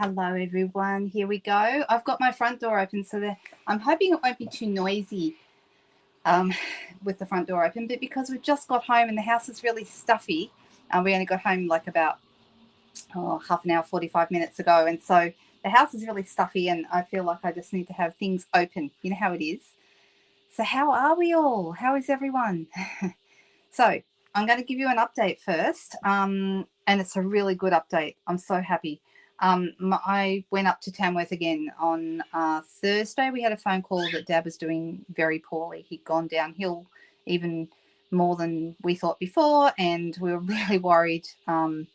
Hello, everyone. Here we go. I've got my front door open, so I'm hoping it won't be too noisy with the front door open. But because we've just got home and the house is really stuffy, we only got home like about half an hour, 45 minutes ago. And so the house is really stuffy and I feel like I just need to have things open. You know how it is. So how are we all? How is everyone? So I'm going to give you an update first. And it's a really good update. I'm so happy. I went up to Tamworth again on Thursday. We had a phone call that Dad was doing very poorly. He'd gone downhill even more than we thought before, and we were really worried. To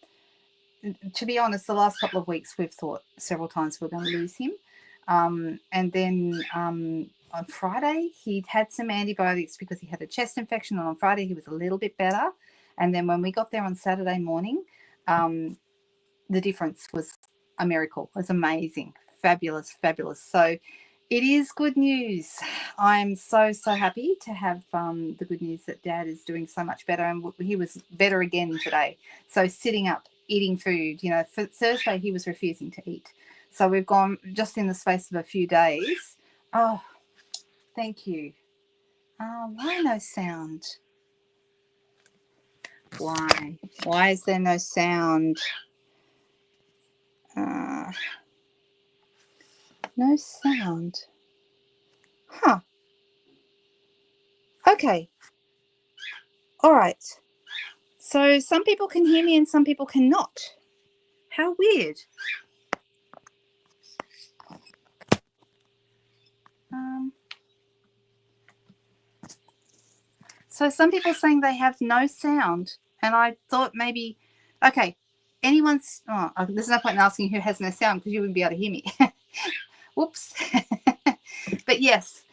be honest, the last couple of weeks we've thought several times we're going to lose him. And then on Friday he'd had some antibiotics because he had a chest infection, and on Friday he was a little bit better. And then when we got there on Saturday morning, the difference was a miracle. It was amazing. Fabulous, fabulous. So it is good news. I'm so happy to have the good news that Dad is doing so much better, and he was better again today. So sitting up, eating food. You know, for Thursday he was refusing to eat. So we've gone just in the space of a few days. Oh, thank you. Why no sound? Why? Why is there no sound? No sound. Huh. Okay. All right. So some people can hear me and some people cannot. How weird. So some people saying they have no sound, and I thought maybe, okay, anyone's, there's no point in asking who has no sound because you wouldn't be able to hear me. Whoops. But yes,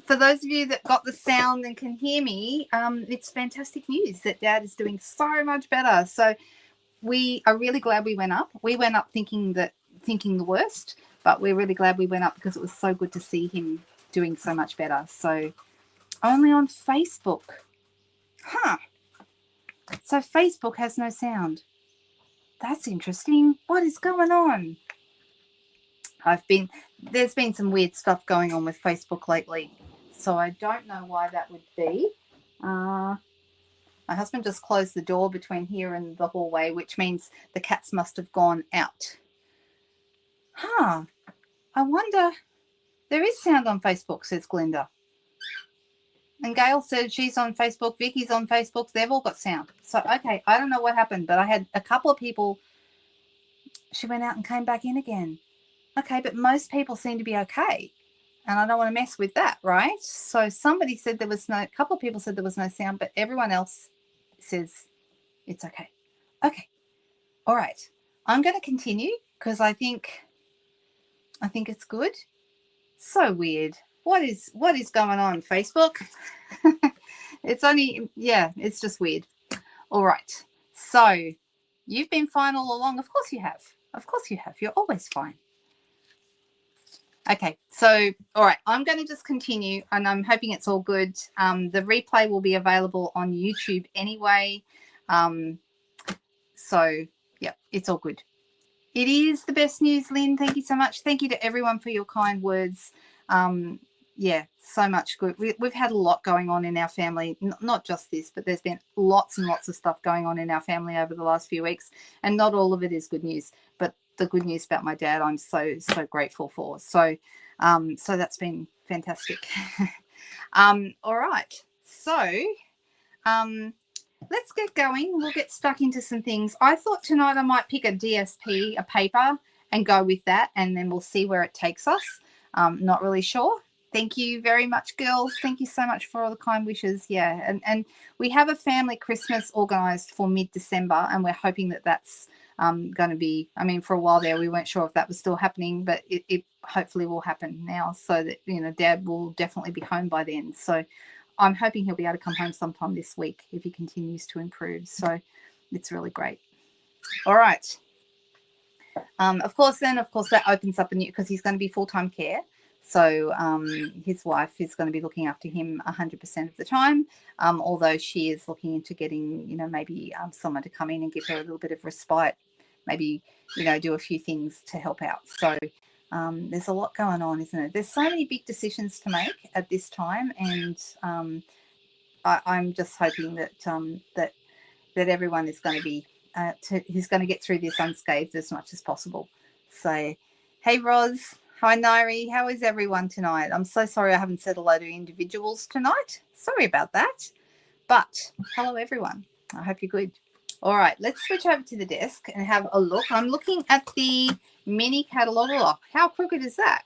for those of you that got the sound and can hear me, it's fantastic news that Dad is doing so much better. So we are really glad we went up. We went up thinking the worst, but we're really glad we went up because it was so good to see him doing so much better. So only on Facebook. Huh. So Facebook has no sound. That's interesting. What is going on? There's been some weird stuff going on with Facebook lately. So I don't know why that would be. My husband just closed the door between here and the hallway, which means the cats must have gone out. Huh. I wonder. There is sound on Facebook, says Glinda. And Gail said she's on Facebook. Vicky's on Facebook. They've all got sound. So, okay, I don't know what happened, but I had a couple of people. She went out and came back in again. Okay, but most people seem to be okay. And I don't want to mess with that, right? So somebody said a couple of people said there was no sound, but everyone else says it's okay. Okay. All right. I'm going to continue because I think it's good. So weird. What is going on, Facebook? It's just weird. All right. So you've been fine all along. Of course you have. Of course you have. You're always fine. Okay. So, all right. I'm going to just continue, and I'm hoping it's all good. The replay will be available on YouTube anyway. So, yeah, it's all good. It is the best news, Lynn. Thank you so much. Thank you to everyone for your kind words. Yeah, so much good. We've had a lot going on in our family, not just this, but there's been lots and lots of stuff going on in our family over the last few weeks, and not all of it is good news, but the good news about my dad I'm so grateful for. So that's been fantastic. All right, so let's get going. We'll get stuck into some things. I thought tonight I might pick a DSP, a paper, and go with that, and then we'll see where it takes us. Not really sure. Thank you very much, girls. Thank you so much for all the kind wishes. Yeah, and we have a family Christmas organised for mid-December, and we're hoping that that's going to be, I mean, for a while there we weren't sure if that was still happening, but it hopefully will happen now, so that, you know, Dad will definitely be home by then. So I'm hoping he'll be able to come home sometime this week if he continues to improve. So it's really great. All right. Of course, that opens up a new, because he's going to be full-time care. So his wife is going to be looking after him 100% of the time, although she is looking into getting, you know, maybe someone to come in and give her a little bit of respite maybe, you know, do a few things to help out. So there's a lot going on, isn't it? There's so many big decisions to make at this time, and I'm just hoping that that everyone is going to be who's going to get through this unscathed as much as possible. So, hey Roz, hi Nairi, how is everyone tonight? I'm so sorry I haven't said hello to individuals tonight. Sorry about that, but hello everyone. I hope you're good. All right, let's switch over to the desk and have a look. I'm looking at the mini catalogue. Oh, how crooked is that?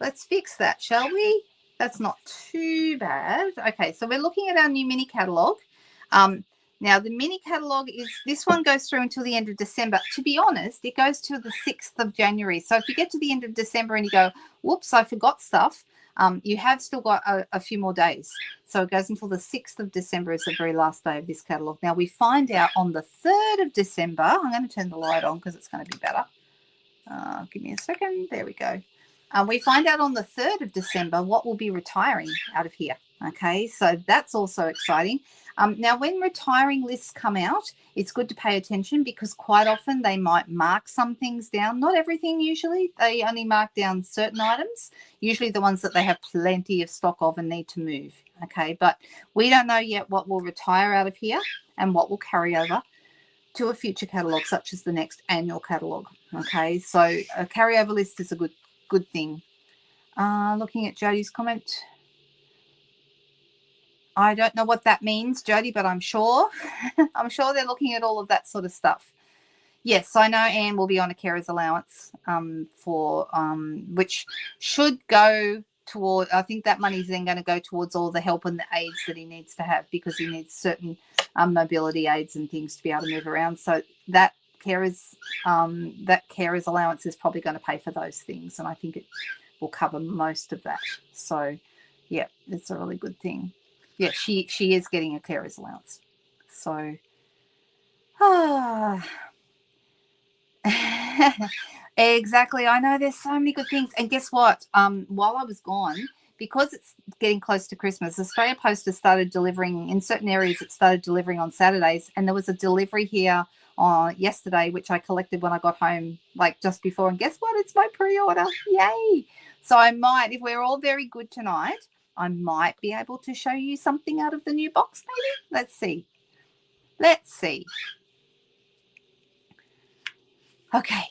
Let's fix that, shall we? That's not too bad. Okay, so we're looking at our new mini catalogue. Now, the mini catalogue is, this one goes through until the end of December. To be honest, it goes to the 6th of January. So if you get to the end of December and you go, whoops, I forgot stuff, you have still got a few more days. So it goes until the 6th of December is the very last day of this catalogue. Now, we find out on the 3rd of December. I'm going to turn the light on because it's going to be better. Give me a second. There we go. We find out on the 3rd of December what will be retiring out of here. Okay, so that's also exciting. Now, when retiring lists come out, it's good to pay attention because quite often they might mark some things down. Not everything usually. They only mark down certain items, usually the ones that they have plenty of stock of and need to move. Okay, but we don't know yet what will retire out of here and what will carry over to a future catalogue, such as the next annual catalogue. Okay, so a carryover list is a good thing. Looking at Jodie's comment. I don't know what that means, Jodie, but I'm sure they're looking at all of that sort of stuff. Yes, I know Anne will be on a carer's allowance for which should go toward, I think that money is then going to go towards all the help and the aids that he needs to have because he needs certain mobility aids and things to be able to move around. So that carer's allowance is probably going to pay for those things, and I think it will cover most of that. So yeah, it's a really good thing. Yeah, she is getting a carer's allowance. So exactly. I know there's so many good things. And guess what? While I was gone, because it's getting close to Christmas, Australia Post has started delivering in certain areas. It started delivering on Saturdays, and there was a delivery here yesterday, which I collected when I got home, like just before. And guess what? It's my pre-order. Yay! So I might, if we're all very good tonight, I might be able to show you something out of the new box, maybe. Let's see. Let's see. Okay.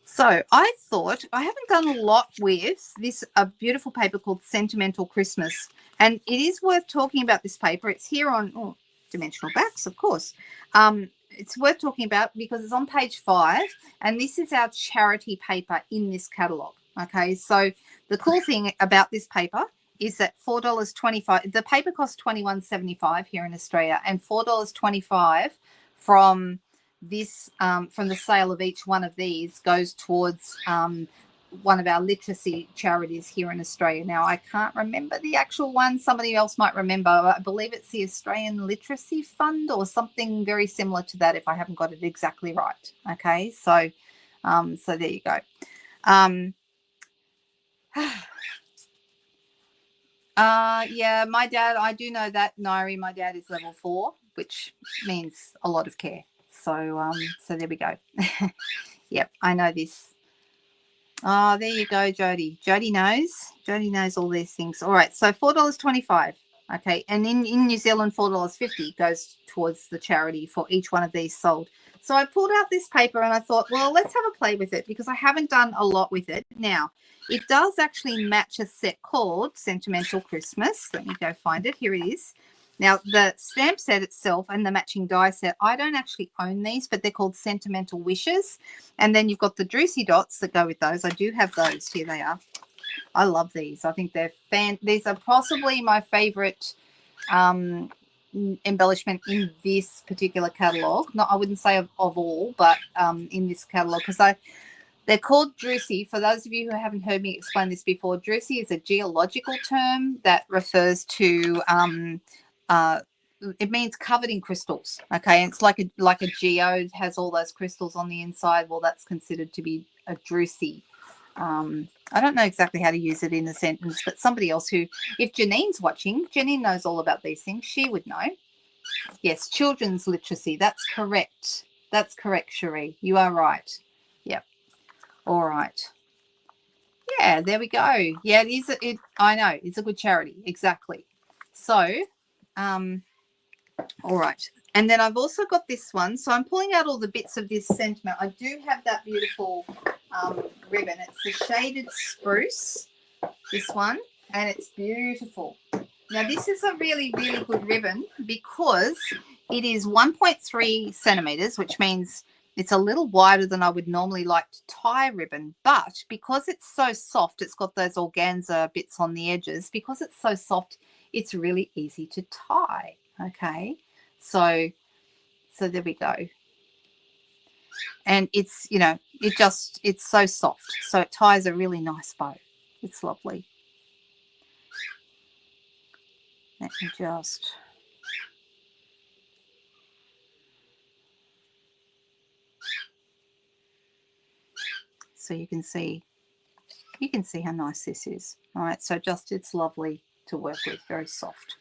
So I thought, I haven't done a lot with this a beautiful paper called Sentimental Christmas, and it is worth talking about this paper. It's here on dimensional backs, of course. It's worth talking about because it's on page 5, and this is our charity paper in this catalogue. Okay, so the cool thing about this paper is that $4.25. The paper costs $21.75 here in Australia, and $4.25 from this from the sale of each one of these goes towards one of our literacy charities here in Australia. Now, I can't remember the actual one. Somebody else might remember. I believe it's the Australian Literacy Fund or something very similar to that if I haven't got it exactly right. Okay, so so there you go. Yeah, my dad, I do know that, Nairi, my dad is level 4, which means a lot of care. So so there we go. Yep, I know this. Oh, there you go, Jodie. Jodie knows all these things. All right, so $4.25. Okay, and in New Zealand, $4.50 goes towards the charity for each one of these sold. So I pulled out this paper and I thought, well, let's have a play with it because I haven't done a lot with it. Now, it does actually match a set called Sentimental Christmas. Let me go find it. Here it is. Now, the stamp set itself and the matching die set, I don't actually own these, but they're called Sentimental Wishes. And then you've got the Juicy Dots that go with those. I do have those. Here they are. I love these. I think they're these are possibly my favorite embellishment in this particular catalogue. Not, I wouldn't say of all, but in this catalogue, because they're called drucy. For those of you who haven't heard me explain this before, drucy is a geological term that refers to it means covered in crystals. Okay, and it's like a geode has all those crystals on the inside. Well, that's considered to be a drucy. I don't know exactly how to use it in a sentence, but somebody else who, if Janine's watching, Janine knows all about these things. She would know. Yes, children's literacy. That's correct. That's correct, Cherie. You are right. Yep. All right. Yeah, there we go. Yeah, it is. I know. It's a good charity. Exactly. So, all right. And then I've also got this one. So I'm pulling out all the bits of this Sentimental. I do have that beautiful ribbon. It's the shaded spruce, this one, and it's beautiful. Now, this is a really, really good ribbon because it is 1.3 centimeters, which means it's a little wider than I would normally like to tie ribbon. But because it's so soft, it's got those organza bits on the edges. Because it's so soft, it's really easy to tie. Okay. So there we go. And it's, you know, it's so soft. So it ties a really nice bow. It's lovely. Let me just... So you can see how nice this is. All right, so it's lovely to work with, very soft.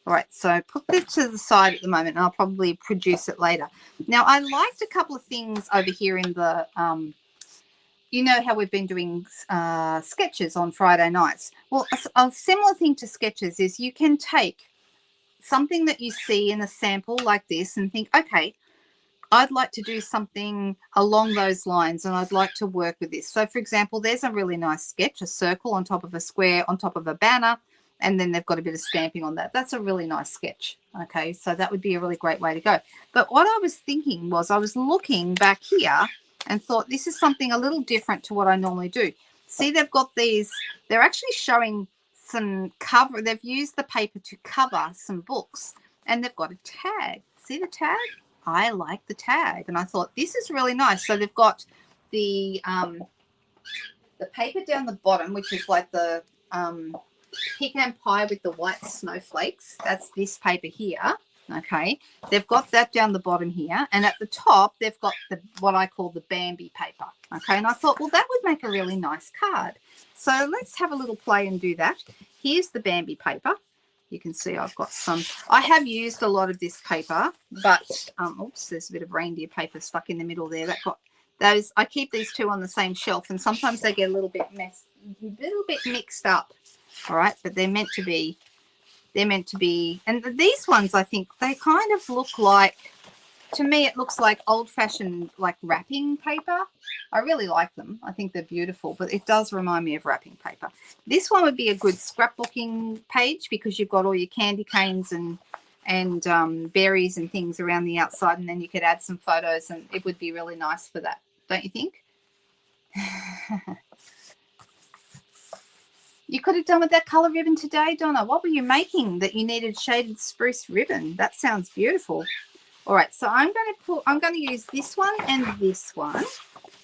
All right, so put this to the side at the moment, and I'll probably produce it later. Now, I liked a couple of things over here in the, you know how we've been doing sketches on Friday nights. Well, a similar thing to sketches is you can take something that you see in a sample like this and think, okay, I'd like to do something along those lines, and I'd like to work with this. So, for example, there's a really nice sketch, a circle on top of a square, on top of a banner, and then they've got a bit of stamping on that. That's a really nice sketch. Okay, so that would be a really great way to go. But what I was thinking was I was looking back here and thought this is something a little different to what I normally do. See, they've got these, they're actually showing some cover. They've used the paper to cover some books, and they've got a tag. See the tag? I like the tag, and I thought this is really nice. So they've got the paper down the bottom, which is like the pecan pie with the white snowflakes. That's this paper here. Okay, they've got that down the bottom here, and at the top they've got what I call the Bambi paper. Okay, and I thought, well, that would make a really nice card. So let's have a little play and do that. Here's the Bambi paper. You can see I've got some. I have used a lot of this paper, but oops, there's a bit of reindeer paper stuck in the middle there. That got those. I keep these two on the same shelf, and sometimes they get a little bit mixed up. All right, but they're meant to be. They're meant to be. And these ones, I think, they kind of look like. To me, it looks like old-fashioned, like wrapping paper. I really like them. I think they're beautiful, but it does remind me of wrapping paper. This one would be a good scrapbooking page because you've got all your candy canes and berries and things around the outside, and then you could add some photos, and it would be really nice for that, don't you think? You could have done with that colour ribbon today, Donna. What were you making that you needed shaded spruce ribbon? That sounds beautiful. All right, so I'm going to use this one and this one,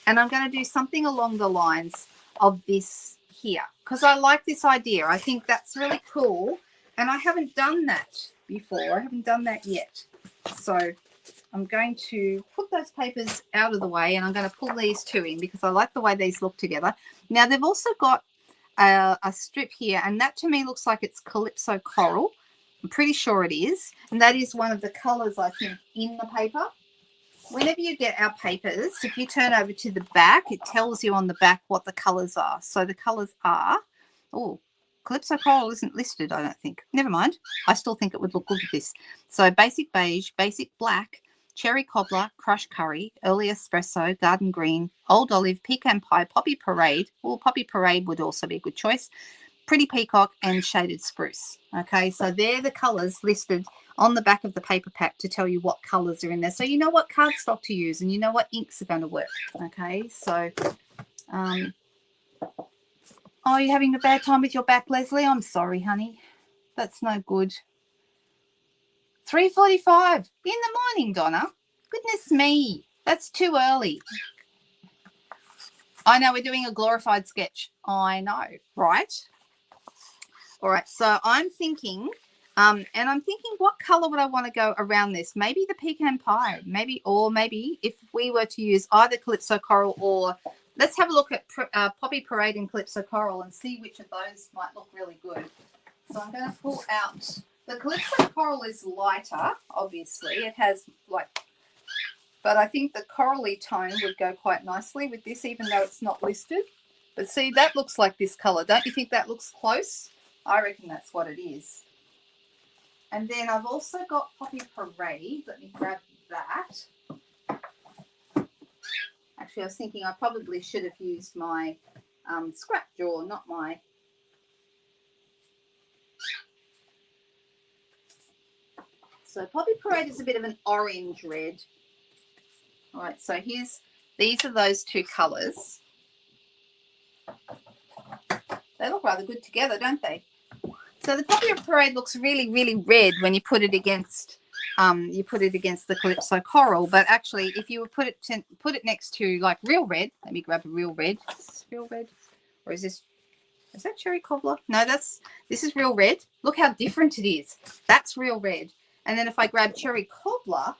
and I'm going to do something along the lines of this here because I like this idea. I think that's really cool, and I haven't done that before. I haven't done that yet. So I'm going to put those papers out of the way, and I'm going to pull these two in because I like the way these look together. Now, they've also got a strip here, and that to me looks like it's Calypso Coral. I'm pretty sure it is, and that is one of the colours, I think, in the paper. Whenever you get our papers, if you turn over to the back, it tells you on the back what the colours are. So the colours are, oh, Calypso Coral isn't listed, I don't think. Never mind. I still think it would look good with this. So basic beige, basic black, cherry cobbler, crushed curry, early espresso, garden green, old olive, pecan pie, poppy parade. Well, poppy parade would also be a good choice. Pretty peacock and shaded spruce. Okay, so they're the colours listed on the back of the paper pack to tell you what colours are in there. So you know what cardstock to use and you know what inks are going to work. Okay, so, oh, you're having a bad time with your back, Leslie? I'm sorry, honey. That's no good. 3:45 in the morning, Donna. Goodness me, that's too early. I know we're doing a glorified sketch. I know, right? All right, so I'm thinking, and I'm thinking what colour would I want to go around this? Maybe the pecan pie, maybe if we were to use either Calypso Coral or let's have a look at Poppy Parade and Calypso Coral and see which of those might look really good. So I'm going to pull out, the Calypso Coral is lighter, obviously. It has like But I think the corally tone would go quite nicely with this, even though it's not listed. But see, that looks like this color. Don't you think that looks close? I reckon that's what it is. And then I've also got Poppy Parade. Let me grab that. Actually, I was thinking I probably should have used my scrap drawer, not my... So Poppy Parade is a bit of an orange red. All right, so these are those two colours. They look rather good together, don't they? So the Poppy Parade looks really, really red when you put it against the Calypso Coral. But actually, if you would put it next to like real red, let me grab a real red. Is this real red, or is that cherry cobbler? No, this is real red. Look how different it is. That's real red. And then if I grab cherry cobbler,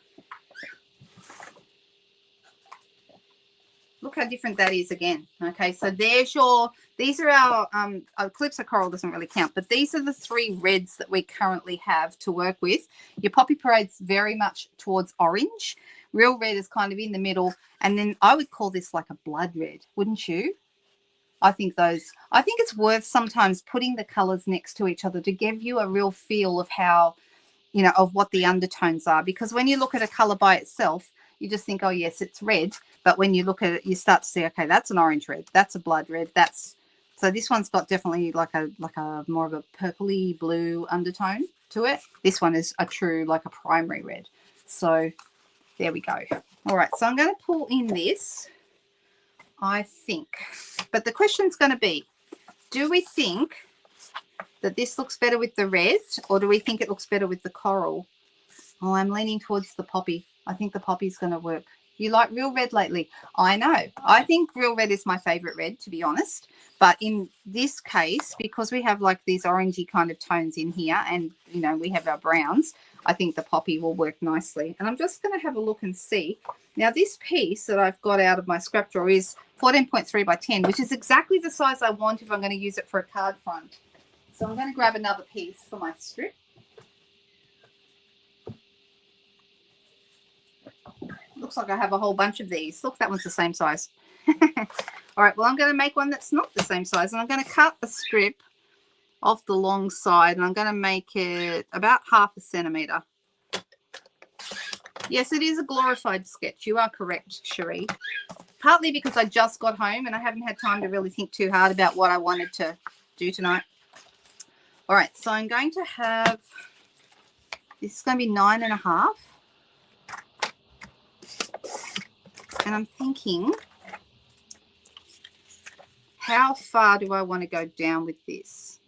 look how different that is again. Okay, so these are our Calypso Coral doesn't really count, but these are the three reds that we currently have to work with. Your Poppy Parade's very much towards orange. Real red is kind of in the middle, and then I would call this like a blood red, wouldn't you? I think it's worth sometimes putting the colors next to each other to give you a real feel of how, you know, of what the undertones are, because when you look at a color by itself, you just think, oh yes, it's red. But when you look at it, you start to see, okay, that's an orange red, that's a blood red, so this one's got definitely like a more of a purpley blue undertone to it. This one is a true like a primary red. So there we go. All right, so I'm going to pull in this, I think. But the question's going to be, do we think that this looks better with the red, or do we think it looks better with the coral? Oh, I'm leaning towards the poppy. I think the poppy's going to work. You like real red lately? I know. I think real red is my favorite red, to be honest. But in this case, because we have like these orangey kind of tones in here, and, you know, we have our browns, I think the poppy will work nicely. And I'm just going to have a look and see. Now, this piece that I've got out of my scrap drawer is 14.3 by 10, which is exactly the size I want if I'm going to use it for a card front. So I'm going to grab another piece for my strip. Looks like I have a whole bunch of these. Look, that one's the same size. All right, well, I'm going to make one that's not the same size, and I'm going to cut a strip off the long side, and I'm going to make it about 1/2 centimetre. Yes, it is a glorified sketch. You are correct, Cherie. Partly because I just got home and I haven't had time to really think too hard about what I wanted to do tonight. All right, so I'm going to have, this is going to be 9.5. And I'm thinking, how far do I want to go down with this?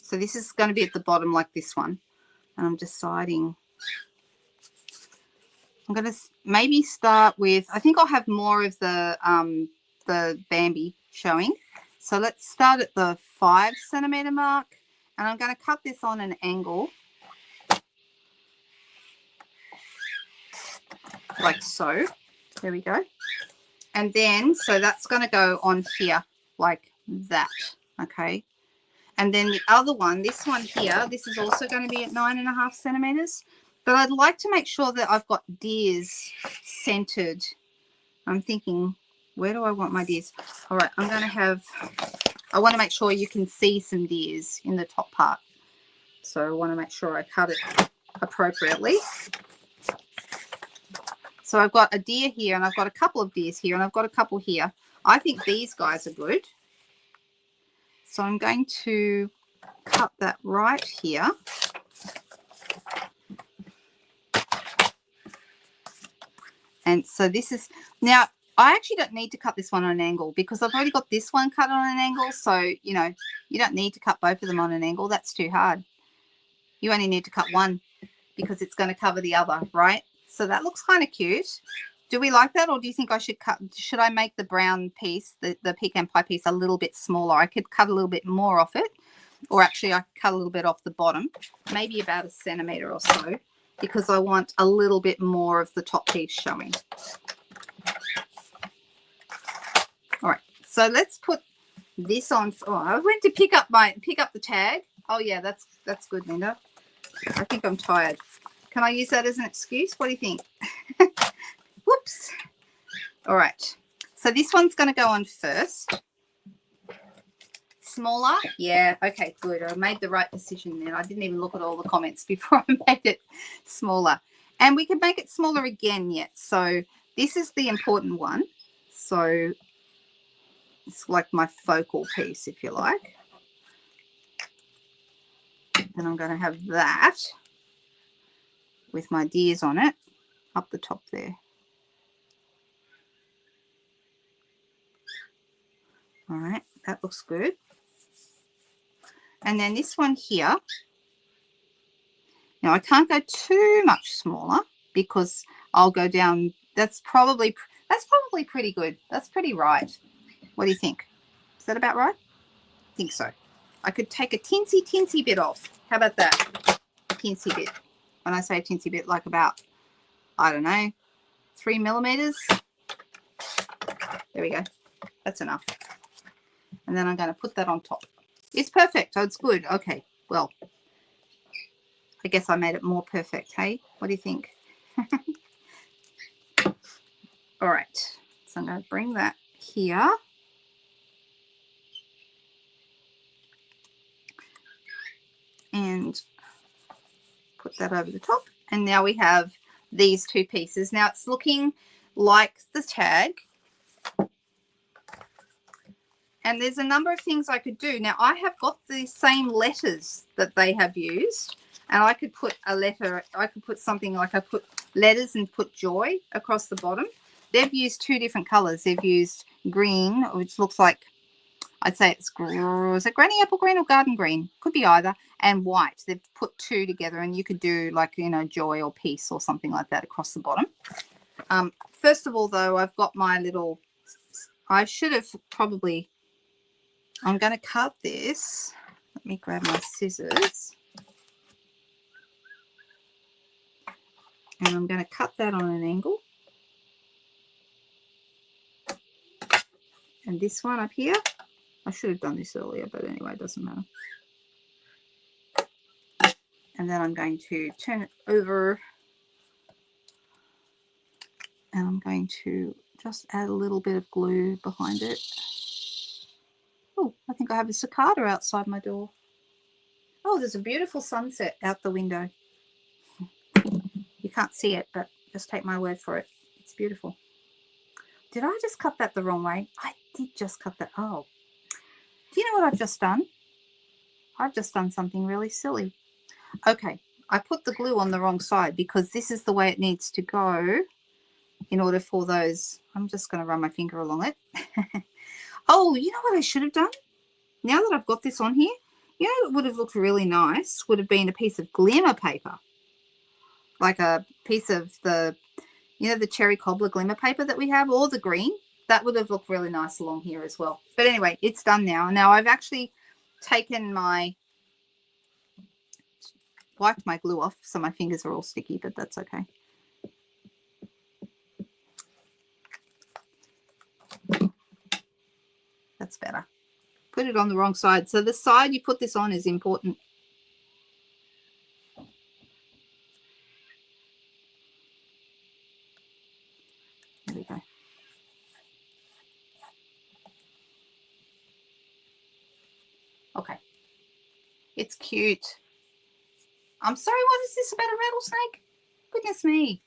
So this is going to be at the bottom like this one. And I'm deciding. I'm going to maybe start with, I think I'll have more of the Bambi showing. So let's start at the 5 centimetre mark. And I'm going to cut this on an angle. Like so. There we go. And then, so that's going to go on here like that. Okay. And then the other one, this one here, this is also going to be at 9.5 centimetres. But I'd like to make sure that I've got deers centered. I'm thinking, where do I want my deers? All right, I'm going to have, I want to make sure you can see some deers in the top part. So I want to make sure I cut it appropriately. So I've got a deer here, and I've got a couple of deers here, and I've got a couple here. I think these guys are good. So I'm going to cut that right here. And so this is, now I actually don't need to cut this one on an angle because I've already got this one cut on an angle. So, you know, you don't need to cut both of them on an angle. That's too hard. You only need to cut one because it's going to cover the other, right? So that looks kind of cute. Do we like that, or do you think I should I make the brown piece, the pecan pie piece, a little bit smaller? I could cut a little bit more off it, or actually I could cut a little bit off the bottom, maybe about 1 centimetre or so, because I want a little bit more of the top piece showing. All right, so let's put this on. Oh, I went to pick up the tag. Oh yeah, that's good, Linda. I think I'm tired. Can I use that as an excuse? What do you think? Whoops. All right. So this one's going to go on first. Smaller? Yeah. Okay, good. I made the right decision then. I didn't even look at all the comments before I made it smaller. And we can make it smaller again yet. So this is the important one. So it's like my focal piece, if you like. Then I'm going to have that with my deers on it up the top there. All right, that looks good. And then this one here. Now I can't go too much smaller because I'll go down. That's probably pretty good. That's pretty right. What do you think? Is that about right? I think so. I could take a teensy bit off. How about that? Teensy bit. When I say teensy bit, like about, I don't know, 3 millimeters. There we go. That's enough. And then I'm going to put that on top. It's perfect. Oh, it's good. Okay. Well, I guess I made it more perfect. Hey, what do you think? All right. So I'm going to bring that here. And put that over the top. And now we have these two pieces. Now it's looking like the tag. And there's a number of things I could do. Now I have got the same letters that they have used. And I could put a letter, I could put something like I put letters and put joy across the bottom. They've used two different colors. They've used green, which looks like, I'd say it's, is it granny apple green or garden green? Could be either. And white. They've put two together and you could do like, you know, joy or peace or something like that across the bottom. First of all, though, I've got my little, I should have probably, I'm going to cut this. Let me grab my scissors. And I'm going to cut that on an angle. And this one up here, I should have done this earlier, but anyway, it doesn't matter. And then I'm going to turn it over. And I'm going to just add a little bit of glue behind it. Oh, I think I have a cicada outside my door. Oh, there's a beautiful sunset out the window. You can't see it, but just take my word for it. It's beautiful. Did I just cut that the wrong way? I did just cut that. Oh. Do you know what I've just done? I've just done something really silly. Okay, I put the glue on the wrong side because this is the way it needs to go in order for those. I'm just going to run my finger along it. Oh, you know what I should have done? Now that I've got this on here, you know it would have looked really nice, would have been a piece of glimmer paper. Like a piece of the, you know, the cherry cobbler glimmer paper that we have, or the green. That would have looked really nice along here as well. But anyway, it's done now. Now I've actually taken my, wiped my glue off, so my fingers are all sticky, but that's okay. That's better. Put it on the wrong side. So the side you put this on is important. There we go. Okay. It's cute. I'm sorry, what is this about a rattlesnake? Goodness me.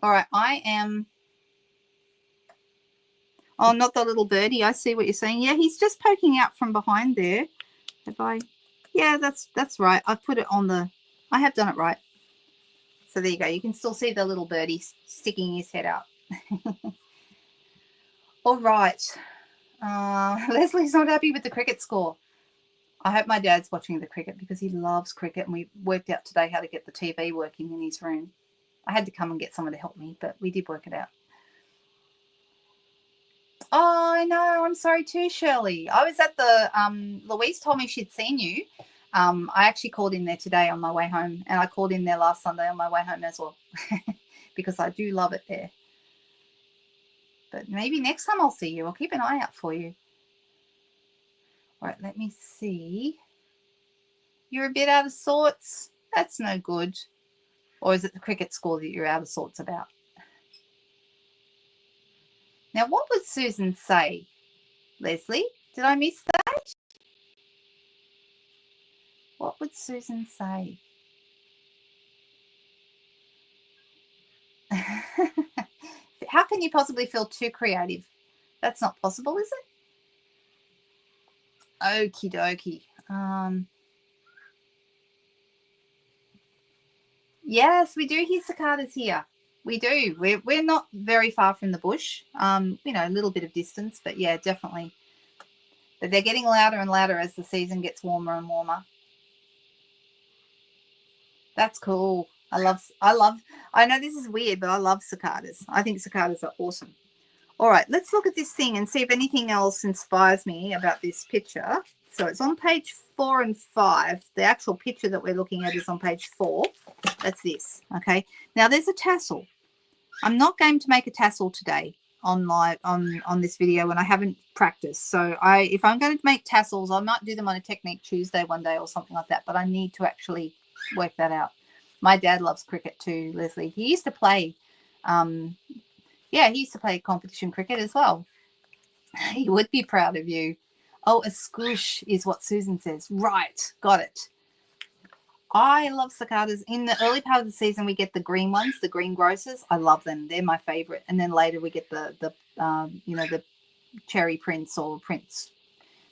All right, I am... Oh, not the little birdie. I see what you're saying. Yeah, he's just poking out from behind there. Have I? Yeah, that's right. I've put it on the... I have done it right. So there you go. You can still see the little birdie sticking his head out. All right. Leslie's not happy with the cricket score. I hope my dad's watching the cricket because he loves cricket, and we worked out today how to get the TV working in his room. I had to come and get someone to help me, but we did work it out. Oh, I know. I'm sorry too, Shirley. I was at the, Louise told me she'd seen you. I actually called in there today on my way home, and I called in there last Sunday on my way home as well because I do love it there. But maybe next time I'll see you. I'll keep an eye out for you. All right, let me see. You're a bit out of sorts. That's no good. Or is it the cricket score that you're out of sorts about? Now, what would Susan say? Leslie, did I miss that? What would Susan say? How can you possibly feel too creative? That's not possible, is it? Okie dokie. Yes, we do hear cicadas here. We do. We're not very far from the bush. You know, a little bit of distance, but yeah, definitely. But they're getting louder and louder as the season gets warmer and warmer. That's cool. I know this is weird, but I love cicadas. I think cicadas are awesome. All right, let's look at this thing and see if anything else inspires me about this picture. So it's on page 4 and 5. The actual picture that we're looking at is on page 4. That's this. Okay. Now there's a tassel. I'm not going to make a tassel today on this video when I haven't practiced. So if I'm going to make tassels, I might do them on a Technique Tuesday one day or something like that. But I need to actually work that out. My dad loves cricket too, Leslie. He used to play. Yeah, he used to play competition cricket as well. He would be proud of you. Oh, a squish is what Susan says. Right, got it. I love cicadas. In the early part of the season, we get the green ones, the green grosses. I love them. They're my favorite. And then later we get the cherry prince or prince,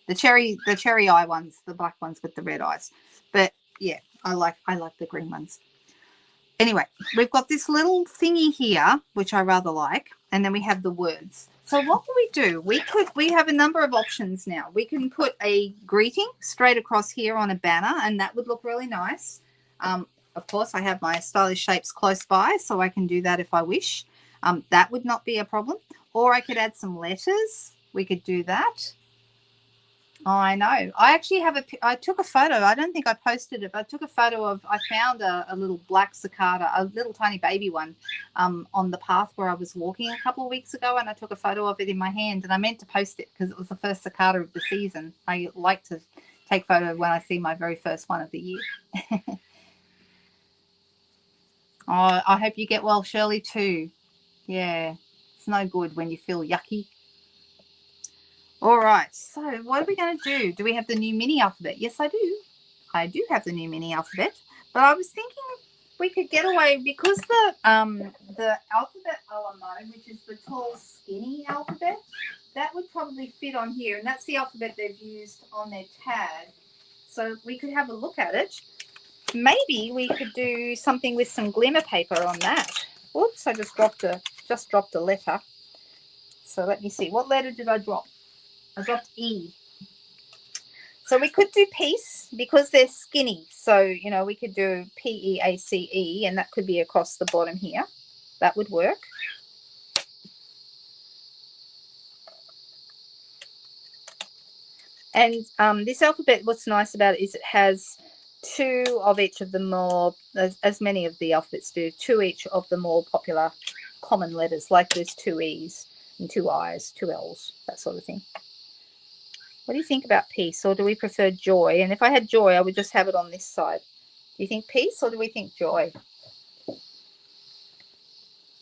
the cherry eye ones, the black ones with the red eyes. But yeah, I like the green ones. Anyway, we've got this little thingy here, which I rather like, and then we have the words. So what do? We have a number of options now. We can put a greeting straight across here on a banner, and that would look really nice. Of course, I have my stylish shapes close by, so I can do that if I wish. That would not be a problem. Or I could add some letters. We could do that. Oh, I know. I actually I took a photo. I don't think I posted it, but I took a photo of, I found a little black cicada, a little tiny baby one on the path where I was walking a couple of weeks ago, and I took a photo of it in my hand, and I meant to post it because it was the first cicada of the season. I like to take photo when I see my very first one of the year. Oh, I hope you get well, Shirley, too. Yeah, it's no good when you feel yucky. All right, so what are we going to do? Do we have the new mini alphabet? Yes, I do. I do have the new mini alphabet, but I was thinking we could get away because the alphabet a la mode, which is the tall, skinny alphabet, that would probably fit on here, and that's the alphabet they've used on their tag. So we could have a look at it. Maybe we could do something with some glimmer paper on that. Oops, I just dropped a letter. So let me see. What letter did I drop? I dropped E. So we could do peace because they're skinny. So, you know, we could do P-E-A-C-E, and that could be across the bottom here. That would work. And this alphabet, what's nice about it is it has two of each of the more, as many of the alphabets do, two each of the more popular common letters, like there's two E's and two I's, two L's, that sort of thing. What do you think about peace, or do we prefer joy? And if I had joy, I would just have it on this side. Do you think peace, or do we think joy?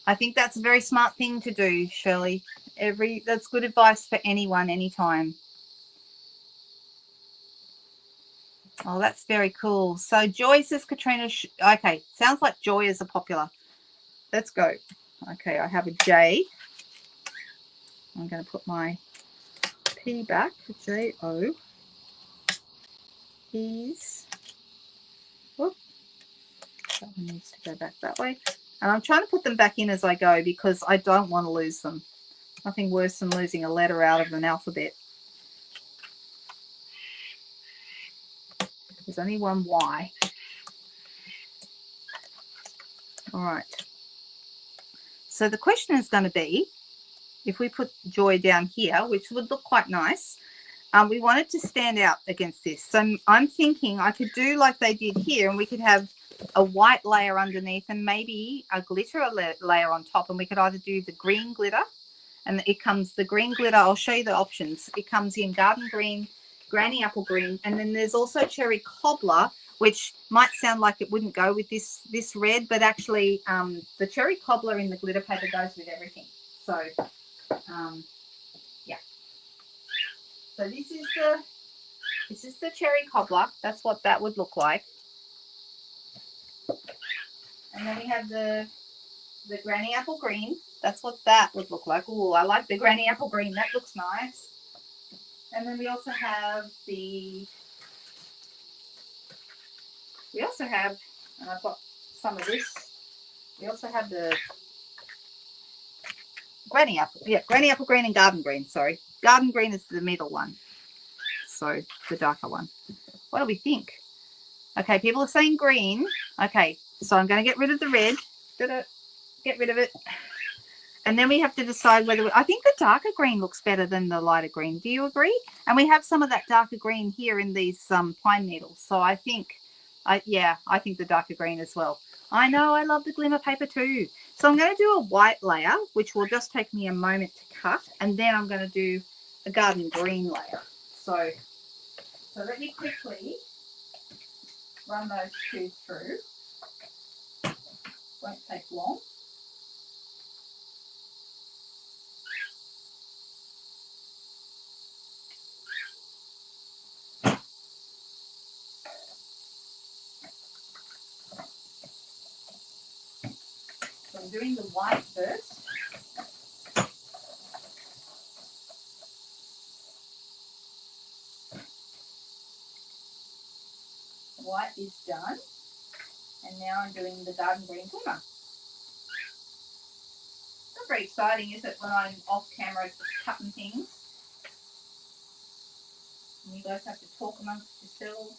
I think that's a very smart thing to do, Shirley. That's good advice for anyone, anytime. Oh, that's very cool. So joy, says Katrina. Okay, sounds like joy is a popular. Let's go. Okay, I have a J. I'm going to put my P back, J-O. Ease. Whoop. That one needs to go back that way. And I'm trying to put them back in as I go because I don't want to lose them. Nothing worse than losing a letter out of an alphabet. There's only one Y. All right. So the question is going to be, if we put joy down here, which would look quite nice, we want it to stand out against this. So I'm thinking I could do like they did here, and we could have a white layer underneath and maybe a glitter layer on top, and we could either do the green glitter, and it comes the green glitter. I'll show you the options. It comes in garden green, granny apple green, and then there's also cherry cobbler, which might sound like it wouldn't go with this red, but actually the cherry cobbler in the glitter paper goes with everything. So yeah. So this is the cherry cobbler. That's what that would look like. And then we have the granny apple green. That's what that would look like. Oh, I like the granny apple green. That looks nice. And then we also have and I've got some of this. We also have the granny apple. Yeah, granny apple green and garden green. Sorry. Garden green is the middle one. So the darker one. What do we think? Okay, people are saying green. Okay, so I'm going to get rid of the red. Get rid of it. And then we have to decide whether I think the darker green looks better than the lighter green. Do you agree? And we have some of that darker green here in these pine needles. So I think, I think the darker green as well. I know, I love the glimmer paper too. So I'm going to do a white layer, which will just take me a moment to cut. And then I'm going to do a garden green layer. So let me quickly run those two through. Won't take long. So I'm doing the white first. White is done. And now I'm doing the garden green glimmer. Not very exciting, is it, when I'm off camera just cutting things? And you guys have to talk amongst yourselves.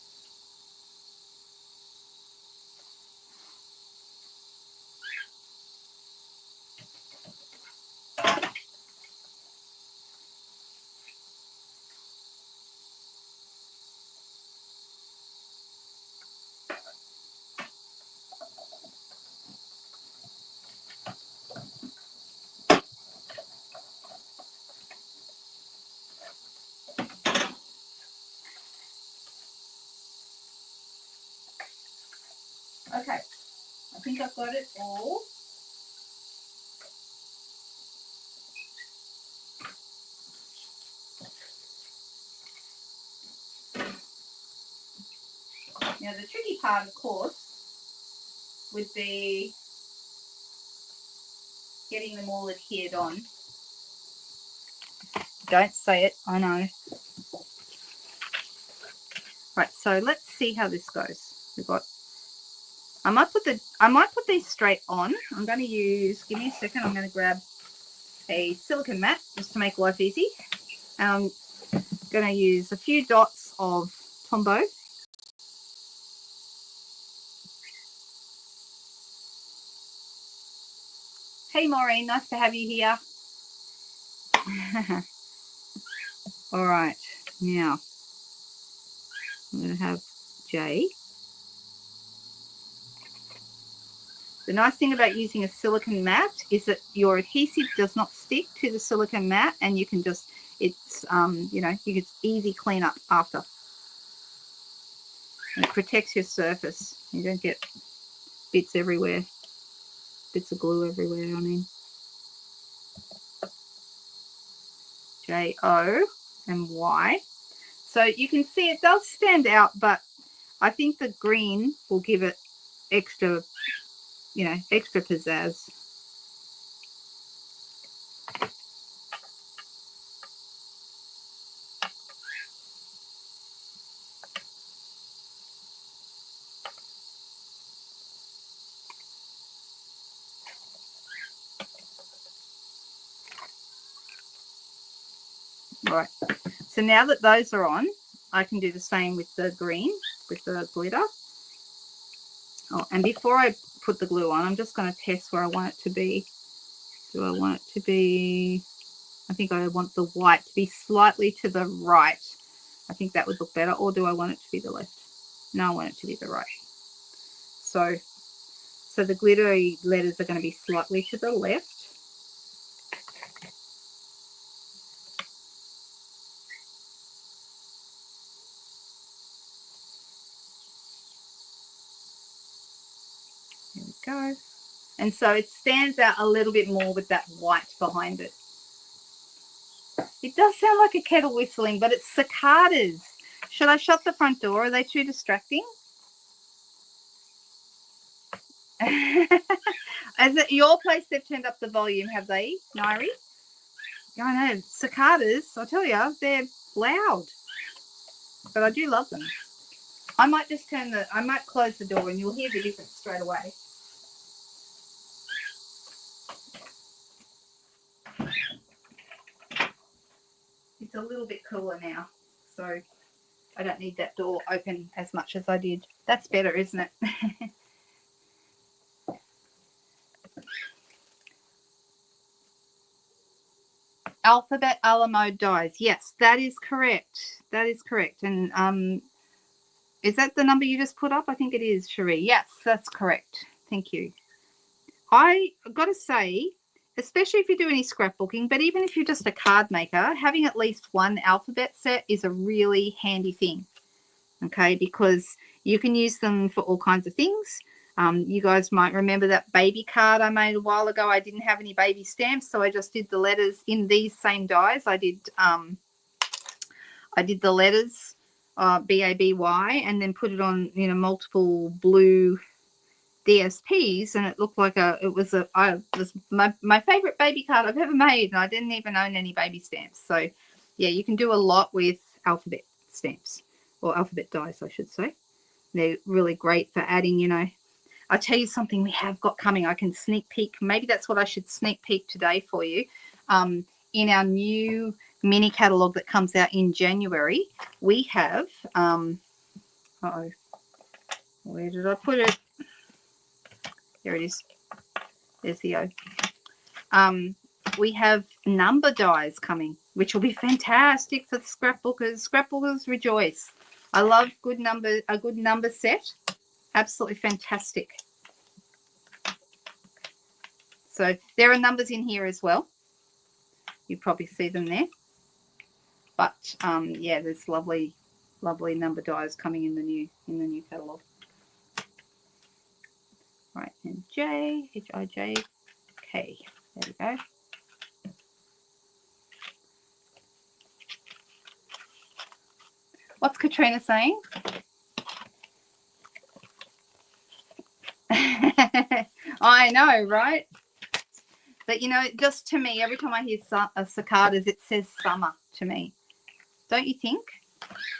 Okay, I think I've got it all. Now the tricky part, of course, would be getting them all adhered on. Don't say it, I know. Right, so let's see how this goes. We've got, I might put these straight on. I'm going to use, give me a second, I'm going to grab a silicone mat just to make life easy. And I'm going to use a few dots of Tombow. Hey Maureen, nice to have you here. All right, now I'm going to have Jay. The nice thing about using a silicone mat is that your adhesive does not stick to the silicone mat, and you can just, it's, you know, you can easy clean up after. And it protects your surface. You don't get bits everywhere, bits of glue everywhere, I mean. J-O and Y. So you can see it does stand out, but I think the green will give it extra, you know, extra pizzazz. Right, so now that those are on, I can do the same with the green, with the glitter. Oh, and before I put the glue on, I'm just going to test where I want it to be. Do I want it to be, I think I want the white to be slightly to the right. I think that would look better. Or do I want it to be the left? No, I want it to be the right. So the glittery letters are going to be slightly to the left. go. And so it stands out a little bit more with that white behind it. It does sound like a kettle whistling, but it's cicadas. Should I shut the front door? Are they too distracting? As at your place, they've turned up the volume, have they, Nairi? Yeah, I know. Cicadas, I tell you, they're loud. But I do love them. I might just I might close the door and you'll hear the difference straight away. It's a little bit cooler now, so I don't need that door open as much as I did. That's better, isn't it? Alphabet a la mode dies. Yes, that is correct. That is correct. And is that the number you just put up? I think it is, Cherie. Yes, that's correct. Thank you. I got to say, especially if you do any scrapbooking, but even if you're just a card maker, having at least one alphabet set is a really handy thing. Okay, because you can use them for all kinds of things. You guys might remember that baby card I made a while ago. I didn't have any baby stamps, so I just did the letters in these same dies. I did the letters BABY and then put it on, you know, multiple blue DSPs, and it looked like it was my favorite baby card I've ever made, and I didn't even own any baby stamps. So yeah, you can do a lot with alphabet stamps, or alphabet dies, I should say. They're really great for adding, you know. I'll tell you something we have got coming. I can sneak peek. Maybe that's what I should sneak peek today for you. In our new mini catalogue that comes out in January, we have, uh-oh, where did I put it? There it is. There's the O. We have number dies coming, which will be fantastic for the scrapbookers. Scrapbookers rejoice. I love a good number set. Absolutely fantastic. So there are numbers in here as well. You probably see them there. But yeah, there's lovely number dies coming in the new catalogue. Right, and J, H-I-J, K. There we go. What's Katrina saying? I know, right? But, you know, just to me, every time I hear cicadas, it says summer to me. Don't you think?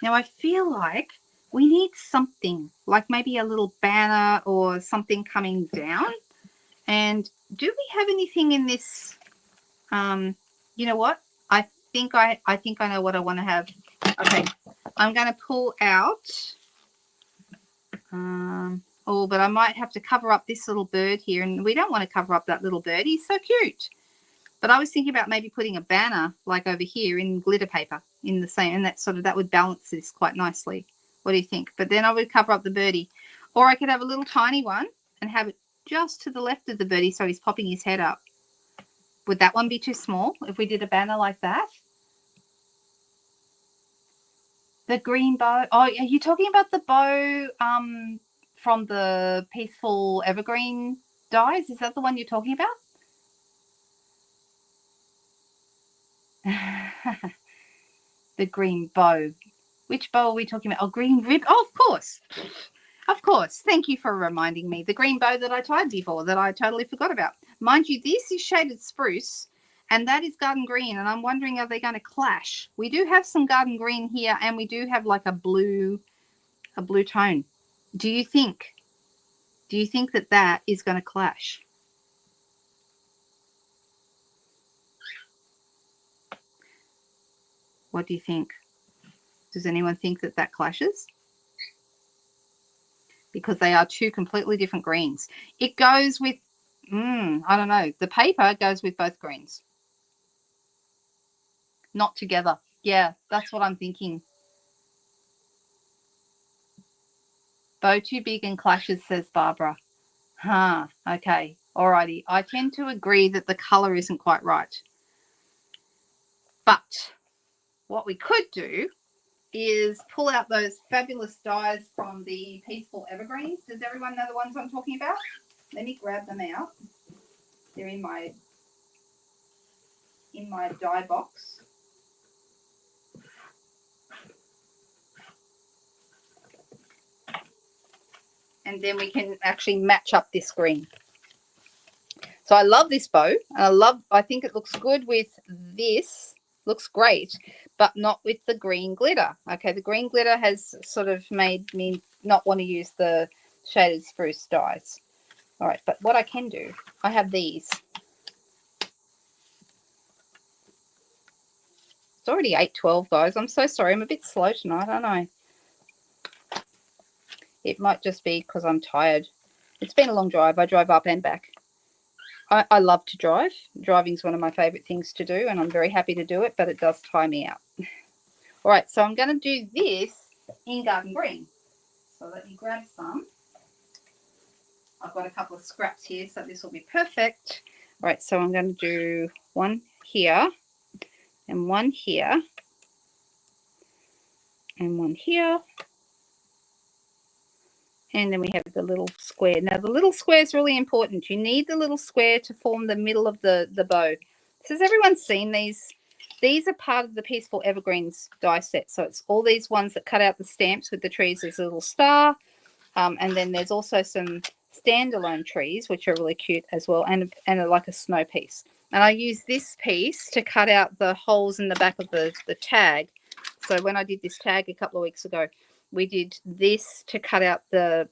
Now, I feel like we need something, like maybe a little banner or something coming down. And do we have anything in this? You know what? I think I know what I want to have. Okay, I'm going to pull out. Oh, but I might have to cover up this little bird here, and we don't want to cover up that little bird. He's so cute. But I was thinking about maybe putting a banner like over here in glitter paper in the same, and that would balance this quite nicely. What do you think? But then I would cover up the birdie, or I could have a little tiny one and have it just to the left of the birdie, so he's popping his head up. Would that one be too small if we did a banner like that? The green bow. Oh, are you talking about the bow from the Peaceful Evergreen dies? Is that the one you're talking about? The green bow. Which bow are we talking about? Oh, green rib. Oh, of course. Of course. Thank you for reminding me. The green bow that I tied before that I totally forgot about. Mind you, this is shaded spruce and that is garden green, and I'm wondering, are they going to clash? We do have some garden green here, and we do have like a blue tone. Do you think that is going to clash? What do you think? Does anyone think that clashes? Because they are two completely different greens. It goes with, I don't know. The paper goes with both greens. Not together. Yeah, that's what I'm thinking. Bow too big and clashes, says Barbara. Huh, okay. Alrighty. I tend to agree that the colour isn't quite right. But what we could do is pull out those fabulous dies from the Peaceful Evergreens. Does everyone know the ones I'm talking about? let me grab them out. They're in my die box. And then we can actually match up this green. So I love this bow. And I think it looks good with this. Looks great, but not with the green glitter. Okay, the green glitter has sort of made me not want to use the shaded spruce dies. All right, but what I can do, I have these. It's already 8:12, guys. I'm so sorry. I'm a bit slow tonight, aren't I? It might just be because I'm tired. It's been a long drive. I drove up and back. I love to drive. Driving is one of my favourite things to do, and I'm very happy to do it, but it does tire me out. All right, so I'm going to do this in garden green. So let me grab some. I've got a couple of scraps here, so this will be perfect. All right, so I'm going to do one here, and one here, and one here. And then we have the little square. Now, the little square is really important. You need the little square to form the middle of the bow. So has everyone seen these? These are part of the Peaceful Evergreens die set. So it's all these ones that cut out the stamps with the trees. There's a little star. And then there's also some standalone trees, which are really cute as well, and like a snow piece. And I use this piece to cut out the holes in the back of the tag. So when I did this tag a couple of weeks ago, we did this to cut out the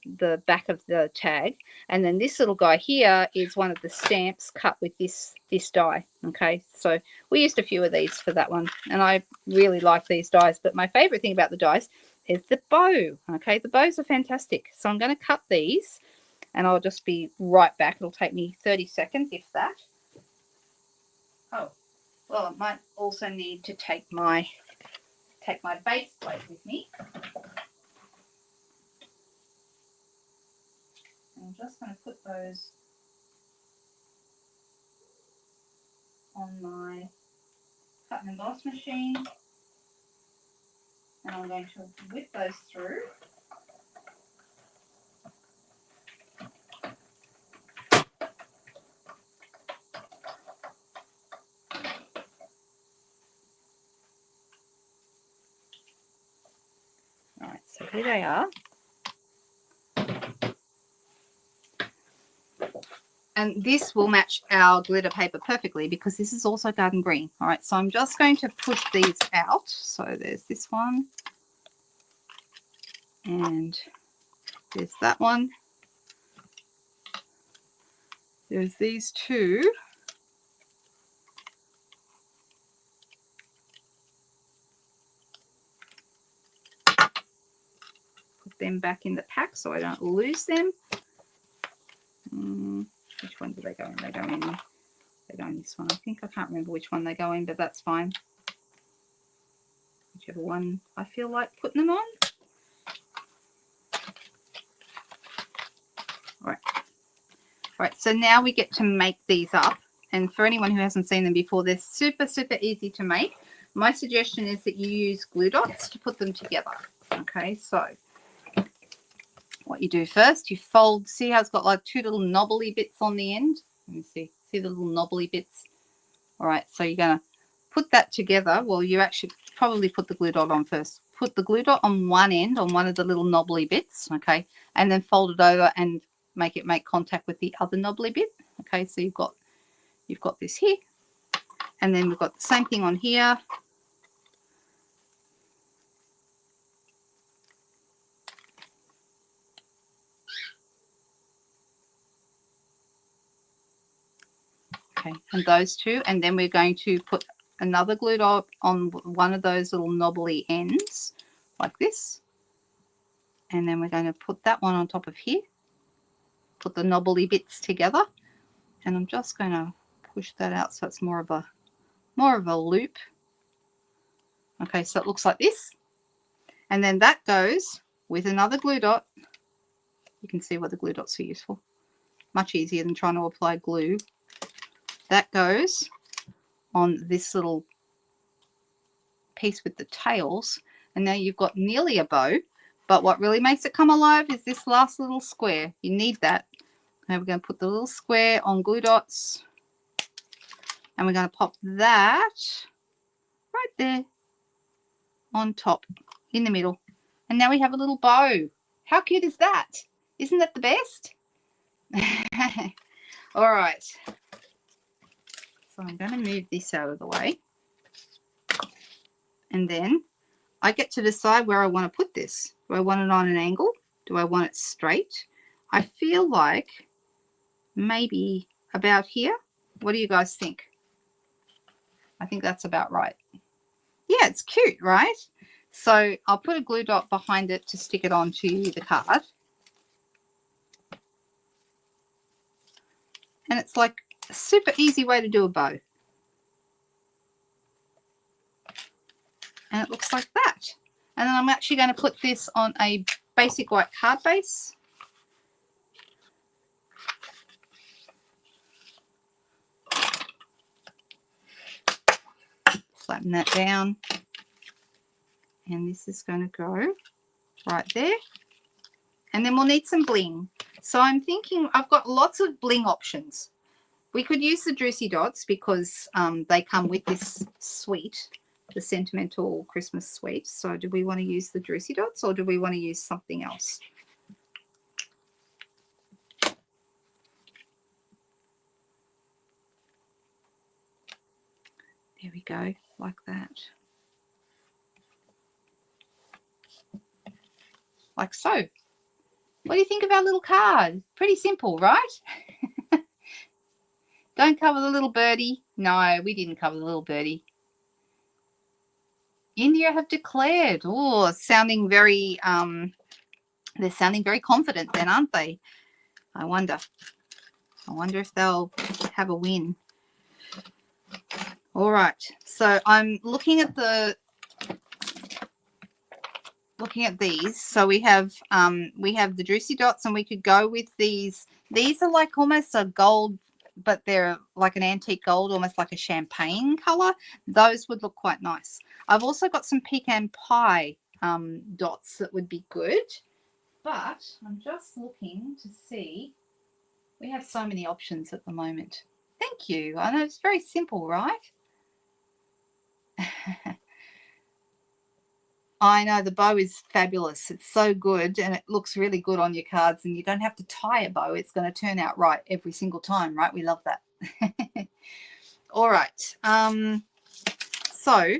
back of the tag, and then this little guy here is one of the stamps cut with this die. Okay, so we used a few of these for that one, and I really like these dies. But my favorite thing about the dies is the bow. Okay, the bows are fantastic. So I'm going to cut these, and I'll just be right back. It'll take me 30 seconds, if that. Oh, well, I might also need to take my base plate with me. I'm just going to put those on my cut and emboss machine, and I'm going to whip those through. All right, so here they are. And this will match our glitter paper perfectly because this is also garden green. All right, so I'm just going to push these out. So there's this one. And there's that one. There's these two. Put them back in the pack so I don't lose them. Which one do they go in? They go in this one. I think I can't remember which one they go in, but that's fine. Whichever one I feel like putting them on. All right, so now we get to make these up. And for anyone who hasn't seen them before, they're super, super easy to make. My suggestion is that you use glue dots to put them together. Okay, so what you do first, you fold, see how it's got like two little knobbly bits on the end? Let me see the little knobbly bits? All right, so you're going to put that together. Well, you actually probably put the glue dot on first. Put the glue dot on one end, on one of the little knobbly bits, okay, and then fold it over and make it make contact with the other knobbly bit. Okay, so you've got this here, and then we've got the same thing on here. Okay, and those two, and then we're going to put another glue dot on one of those little knobbly ends like this, and then we're going to put that one on top of here, put the knobbly bits together, and I'm just going to push that out so it's more of a loop. Okay, so it looks like this, and then that goes with another glue dot. You can see what the glue dots are useful. Much easier than trying to apply glue. That goes on this little piece with the tails, and now you've got nearly a bow. But what really makes it come alive is this last little square. You need that. And we're going to put the little square on glue dots. And we're going to pop that right there on top in the middle. And now we have a little bow. How cute is that? Isn't that the best? All right. So I'm going to move this out of the way. And then I get to decide where I want to put this. Do I want it on an angle? Do I want it straight? I feel like maybe about here. What do you guys think? I think that's about right. Yeah, it's cute, right? So I'll put a glue dot behind it to stick it onto the card. And it's like a super easy way to do a bow. And it looks like that. And then I'm actually going to put this on a basic white card base. Flatten that down. And this is going to go right there. And then we'll need some bling. So I'm thinking I've got lots of bling options. We could use the Juicy Dots because they come with this suite, the Sentimental Christmas suite. So do we want to use the Juicy Dots or do we want to use something else? There we go, like that. Like so. What do you think of our little card? Pretty simple, right? Don't cover the little birdie. No, we didn't cover the little birdie. India have declared. Oh, sounding very, they're sounding very confident then, aren't they? I wonder if they'll have a win. All right. So I'm looking at these. So we have the Juicy Dots, and we could go with these. These are like almost a gold, but they're like an antique gold, almost like a champagne color. Those would look quite nice. I've also got some pecan pie dots that would be good, but I'm just looking to see. We have so many options at the moment. Thank you. I know it's very simple, right? I know the bow is fabulous. It's so good and it looks really good on your cards, and you don't have to tie a bow. It's going to turn out right every single time, right? We love that. All right. So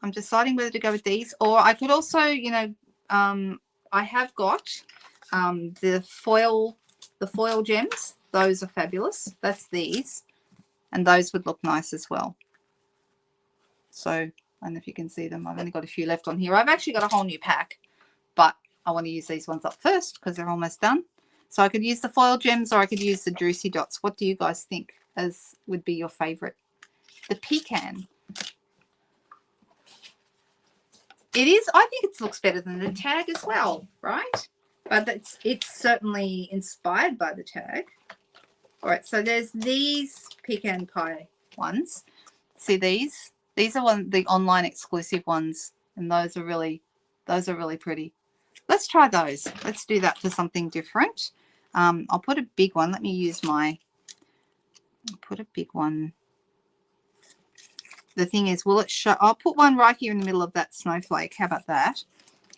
I'm deciding whether to go with these, or I could also, you know, I have got the foil gems. Those are fabulous. That's these, and those would look nice as well. So I don't know if you can see them. I've only got a few left on here. I've actually got a whole new pack, but I want to use these ones up first because they're almost done. So I could use the foil gems or I could use the Juicy Dots. What do you guys think as would be your favorite? The pecan. It is. I think it looks better than the tag as well, right? But it's certainly inspired by the tag. All right, so there's these pecan pie ones. See these? These are the online exclusive ones, and those are really pretty. Let's try those. Let's do that for something different. I'll put a big one. Let me use I'll put a big one. The thing is, will it show? I'll put one right here in the middle of that snowflake. How about that?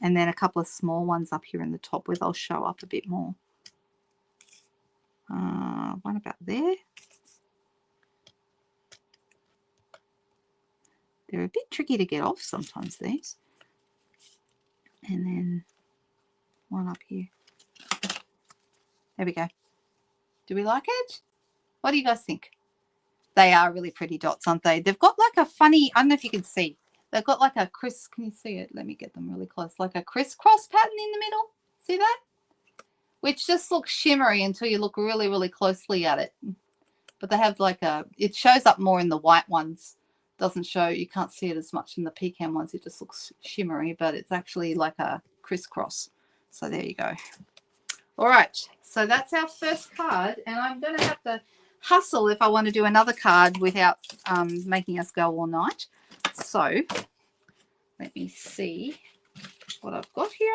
And then a couple of small ones up here in the top where they'll show up a bit more. One about there. They're a bit tricky to get off sometimes, these. And then one up here. There we go. Do we like it? What do you guys think? They are really pretty dots, aren't they? They've got like a funny, I don't know if you can see. They've got like a can you see it? Let me get them really close. Like a crisscross pattern in the middle. See that? Which just looks shimmery until you look really, really closely at it. But they have like it shows up more in the white ones. Doesn't show, you can't see it as much in the pecan ones. It just looks shimmery, but it's actually like a crisscross. So there you go. All right, so that's our first card, and I'm going to have to hustle if I want to do another card without making us go all night. So let me see what I've got here.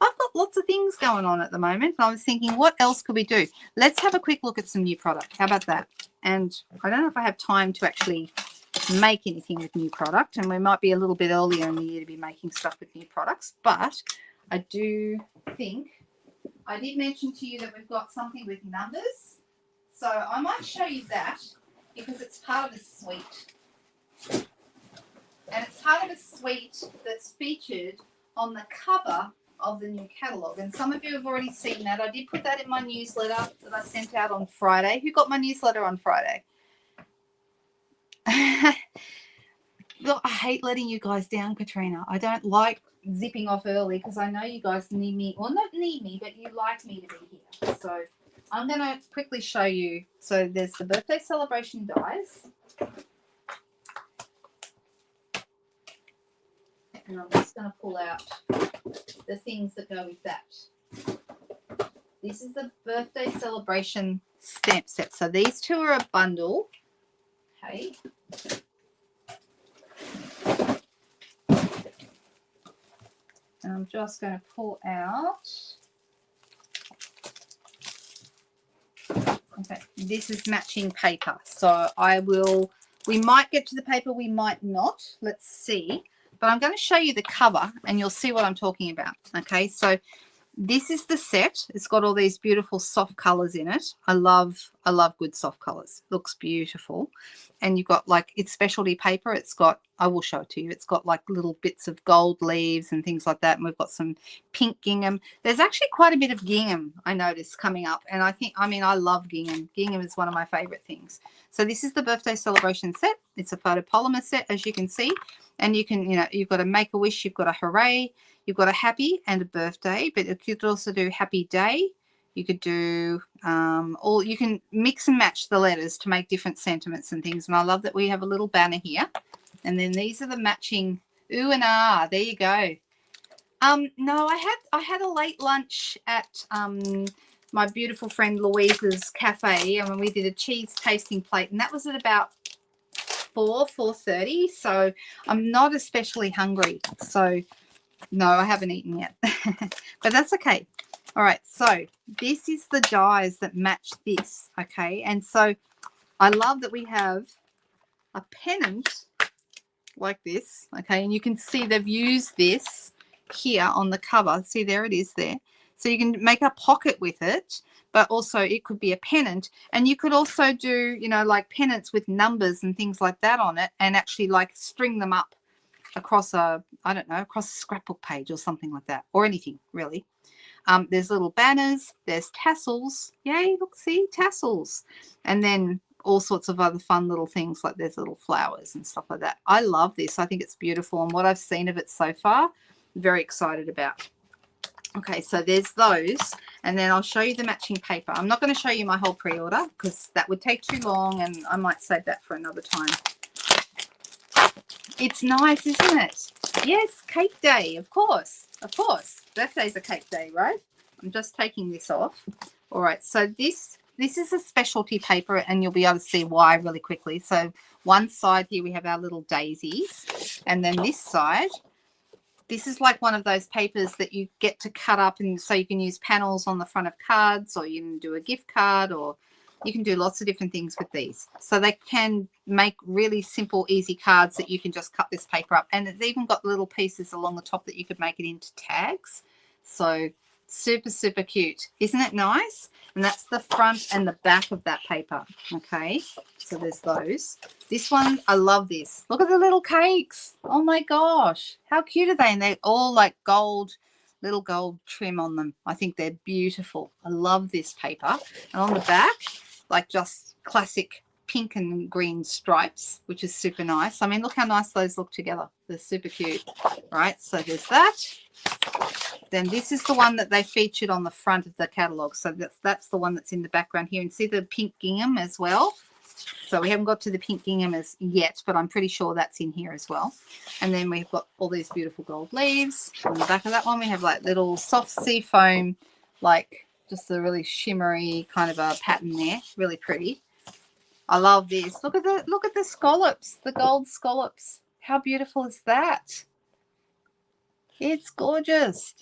I've got lots of things going on at the moment. I was thinking, what else could we do? Let's have a quick look at some new product. How about that? And I don't know if I have time to actually make anything with new product, and we might be a little bit earlier in the year to be making stuff with new products, but I do think I did mention to you that we've got something with numbers, so I might show you that because it's part of a suite, and it's part of a suite that's featured on the cover of the new catalogue. And some of you have already seen that. I did put that in my newsletter that I sent out on Friday. Who got my newsletter on Friday? Look, I hate letting you guys down, Katrina. I don't like zipping off early because I know you guys need me. Well, not need me, but you like me to be here. So I'm going to quickly show you. So there's the birthday celebration dies. And I'm just going to pull out the things that go with that. This is the birthday celebration stamp set. So these two are a bundle. Okay. And I'm just going to pull out. Okay, this is matching paper. So we might get to the paper, we might not. Let's see. But I'm going to show you the cover and you'll see what I'm talking about. Okay, so this is the set. It's got all these beautiful soft colors in it. I love good soft colors. Looks beautiful. And you've got like, it's specialty paper. It's got, I will show it to you. It's got like little bits of gold leaves and things like that. And we've got some pink gingham. There's actually quite a bit of gingham I noticed coming up. And I love gingham. Gingham is one of my favorite things. So this is the birthday celebration set. It's a photopolymer set, as you can see. And you can, you've got a make-a-wish, you've got a hooray, you've got a happy and a birthday, but you could also do happy day. You could do you can mix and match the letters to make different sentiments and things. And I love that we have a little banner here. And then these are the matching ooh and ah. There you go. No, I had a late lunch at my beautiful friend Louise's cafe. I mean, we did a cheese tasting plate, and that was at about 4:30. So I'm not especially hungry. So no, I haven't eaten yet, but that's okay. All right, so this is the dies that match this, okay? And so I love that we have a pennant like this, okay? And you can see they've used this here on the cover. See, there it is there. So you can make a pocket with it, but also it could be a pennant. And you could also do, like pennants with numbers and things like that on it and actually like string them up across across a scrapbook page or something like that, or anything really. There's little banners, there's tassels. Yay, look, see, tassels. And then all sorts of other fun little things, like there's little flowers and stuff like that. I love this. I think it's beautiful. And what I've seen of it so far, very excited about. Okay, so there's those. And then I'll show you the matching paper. I'm not going to show you my whole pre-order because that would take too long and I might save that for another time. It's nice, isn't it? Yes, cake day, of course. Of course. Birthday's a cake day, right? I'm just taking this off. All right, so this is a specialty paper and you'll be able to see why really quickly. So one side here we have our little daisies, and then this side, this is like one of those papers that you get to cut up, and so you can use panels on the front of cards, or you can do a gift card, or you can do lots of different things with these. So they can make really simple, easy cards that you can just cut this paper up. And it's even got little pieces along the top that you could make it into tags. So super, super cute. Isn't it nice? And that's the front and the back of that paper. Okay, so there's those. This one, I love this. Look at the little cakes. Oh my gosh, how cute are they? And they're all like gold, little gold trim on them. I think they're beautiful. I love this paper. And on the back, like just classic pink and green stripes, which is super nice. I mean, look how nice those look together. They're super cute. All right, so there's that. Then this is the one that they featured on the front of the catalogue. So that's the one that's in the background here. And see the pink gingham as well. So we haven't got to the pink gingham as yet, but I'm pretty sure that's in here as well. And then we've got all these beautiful gold leaves. On the back of that one, we have like little soft sea foam, like just a really shimmery kind of a pattern there. Really pretty. I love this. Look at the scallops, the gold scallops. How beautiful is that? It's gorgeous.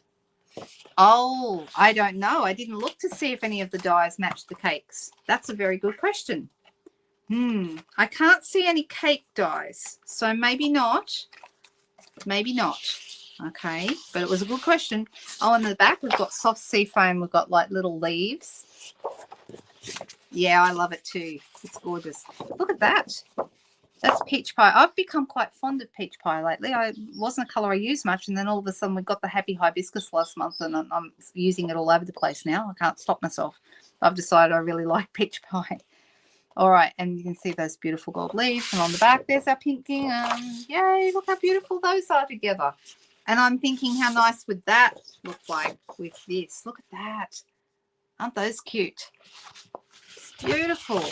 Oh, I don't know. I didn't look to see if any of the dies match the cakes. That's a very good question. I can't see any cake dies, so maybe not. Maybe not. Okay, but it was a good question. Oh, and the back we've got soft sea foam. We've got like little leaves. Yeah, I love it too. It's gorgeous. Look at that. That's peach pie. I've become quite fond of peach pie lately. It wasn't a colour I used much, and then all of a sudden we got the Happy Hibiscus last month, and I'm using it all over the place now. I can't stop myself. I've decided I really like peach pie. All right, and you can see those beautiful gold leaves, and on the back there's our pink gingham. Yay, look how beautiful those are together. And I'm thinking, how nice would that look like with this? Look at that. Aren't those cute? It's beautiful.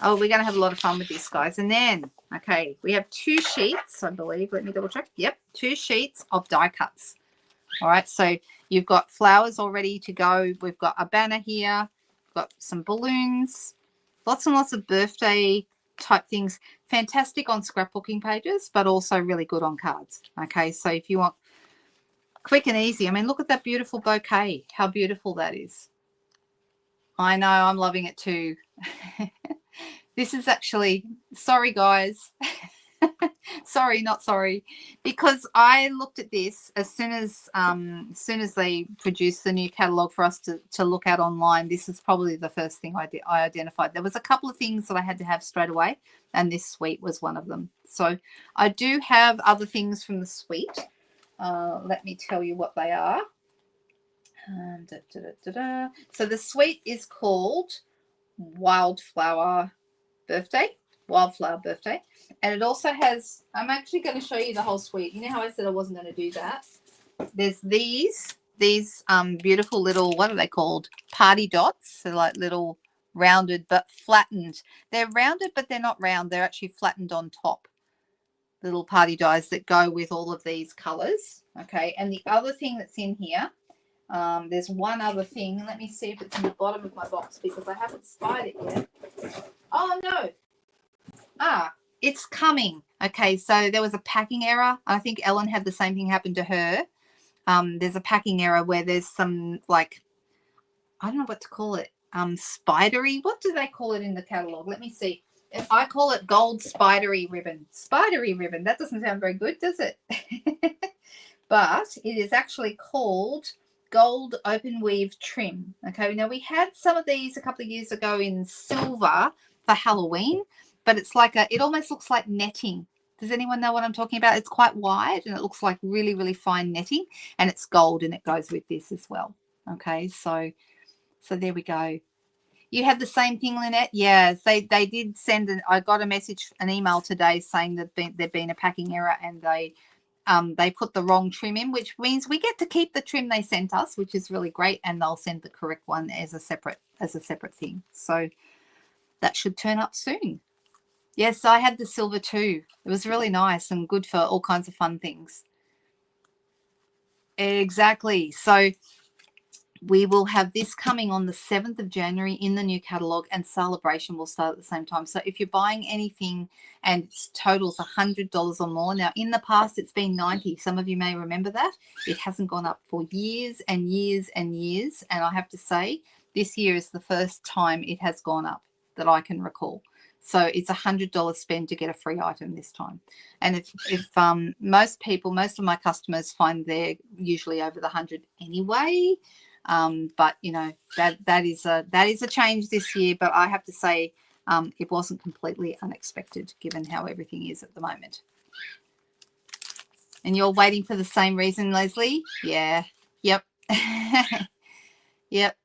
Oh, we're going to have a lot of fun with this, guys. And then, okay, we have 2 sheets, I believe. Let me double check. Yep, 2 sheets of die cuts. All right, so you've got flowers all ready to go. We've got a banner here. We've got some balloons. Lots and lots of birthday type things. Fantastic on scrapbooking pages, but also really good on cards. Okay, so if you want quick and easy, I mean, look at that beautiful bouquet. How beautiful that is. I know, I'm loving it too. This is actually, sorry guys, sorry, not sorry, because I looked at this as soon as they produced the new catalogue for us to look at online. This is probably the first thing I identified. There was a couple of things that I had to have straight away, and this suite was one of them. So I do have other things from the suite. Let me tell you what they are. So the suite is called Wildflower Birthday, and it also has, I'm actually going to show you the whole suite. You know how I said I wasn't going to do that? There's these beautiful little, what are they called? Party dots. They're like little rounded but flattened. They're rounded but they're not round. They're actually flattened on top. Little party dies that go with all of these colors. Okay, and the other thing that's in here, there's one other thing. Let me see if it's in the bottom of my box because I haven't spied it yet. Oh, no. It's coming. Okay, so there was a packing error. I think Ellen had the same thing happen to her. There's a packing error where there's some, like, I don't know what to call it, spidery. What do they call it in the catalogue? Let me see. I call it gold spidery ribbon. Spidery ribbon. That doesn't sound very good, does it? But it is actually called gold open weave trim. Okay, now we had some of these a couple of years ago in silver for Halloween, but it's like it almost looks like netting. Does anyone know what I'm talking about? It's quite wide and it looks like really, really fine netting, and it's gold and it goes with this as well. Okay, so there we go. You had the same thing, Lynette? Yeah, they did send I got a message, an email today saying that there'd been a packing error and they put the wrong trim in, which means we get to keep the trim they sent us, which is really great, and they'll send the correct one as a separate thing. So that should turn up soon. Yes, I had the silver too. It was really nice and good for all kinds of fun things. Exactly. So we will have this coming on the 7th of January in the new catalogue, and celebration will start at the same time. So if you're buying anything and it totals $100 or more, now in the past it's been $90. Some of you may remember that. It hasn't gone up for years and years and years. And I have to say, this year is the first time it has gone up that I can recall. So it's $100 spend to get a free item this time. And if most of my customers find they're usually over the 100 anyway. But you know, that is a change this year, but I have to say it wasn't completely unexpected given how everything is at the moment. And you're waiting for the same reason, Leslie? Yeah. Yep. Yep.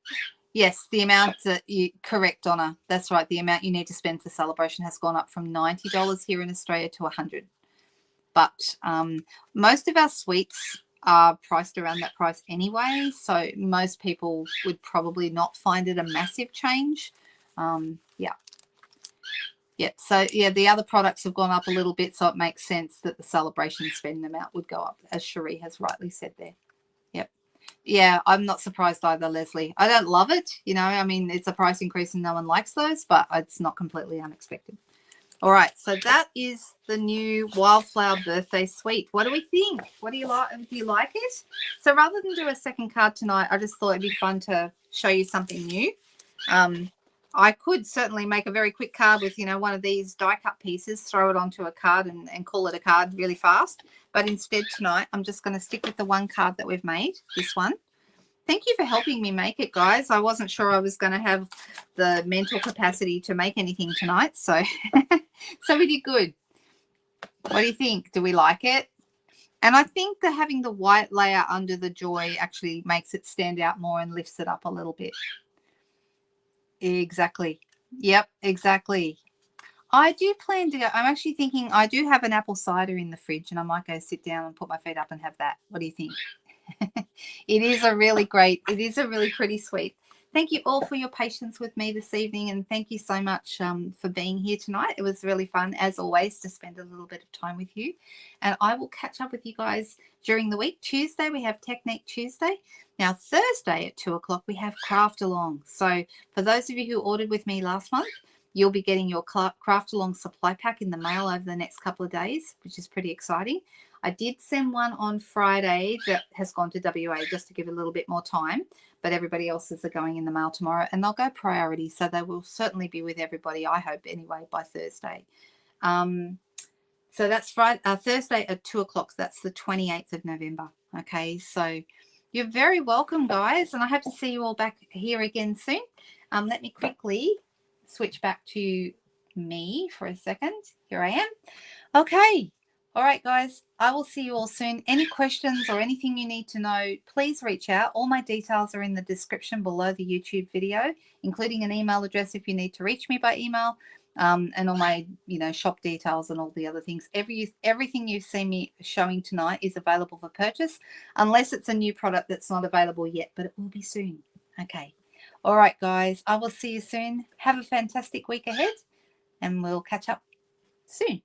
Yes, the amount that correct, Donna. That's right. The amount you need to spend for celebration has gone up from $90 here in Australia to $100. But most of our suites are priced around that price anyway, so most people would probably not find it a massive change. So the other products have gone up a little bit, so it makes sense that the celebration spend amount would go up, as Cherie has rightly said there. Yeah, I'm not surprised either, Leslie. I don't love it, you know, I mean, it's a price increase and no one likes those, but it's not completely unexpected. All right, so that is the new Wildflower birthday suite. What do we think? What do you like? Do you like it? So rather than do a second card tonight, I just thought it'd be fun to show you something new. I could certainly make a very quick card with, one of these die cut pieces, throw it onto a card and call it a card really fast. But instead tonight, I'm just going to stick with the one card that we've made, this one. Thank you for helping me make it, guys. I wasn't sure I was going to have the mental capacity to make anything tonight. So, so we did good. What do you think? Do we like it? And I think that having the white layer under the joy actually makes it stand out more and lifts it up a little bit. Exactly. Yep, exactly. I do plan to go. I'm actually thinking I do have an apple cider in the fridge, and I might go sit down and put my feet up and have that. What do you think? It is a really pretty sweet. Thank you all for your patience with me this evening, and thank you so much for being here tonight. It was really fun, as always, to spend a little bit of time with you. And I will catch up with you guys during the week. Tuesday, we have Technique Tuesday. Now, Thursday at 2 o'clock, we have Craft Along. So for those of you who ordered with me last month, you'll be getting your Craft Along supply pack in the mail over the next couple of days, which is pretty exciting. I did send one on Friday that has gone to WA just to give a little bit more time, but everybody else's are going in the mail tomorrow, and they'll go priority, so they will certainly be with everybody, I hope, anyway, by Thursday. So that's Thursday at 2 o'clock. That's the 28th of November. Okay, so you're very welcome, guys, and I hope to see you all back here again soon. Let me quickly switch back to me for a second. Here I am. Okay. All right, guys, I will see you all soon. Any questions or anything you need to know, please reach out. All my details are in the description below the YouTube video, including an email address if you need to reach me by email, and all my, shop details and all the other things. Everything you've seen me showing tonight is available for purchase, unless it's a new product that's not available yet, but it will be soon. Okay. All right, guys, I will see you soon. Have a fantastic week ahead, and we'll catch up soon.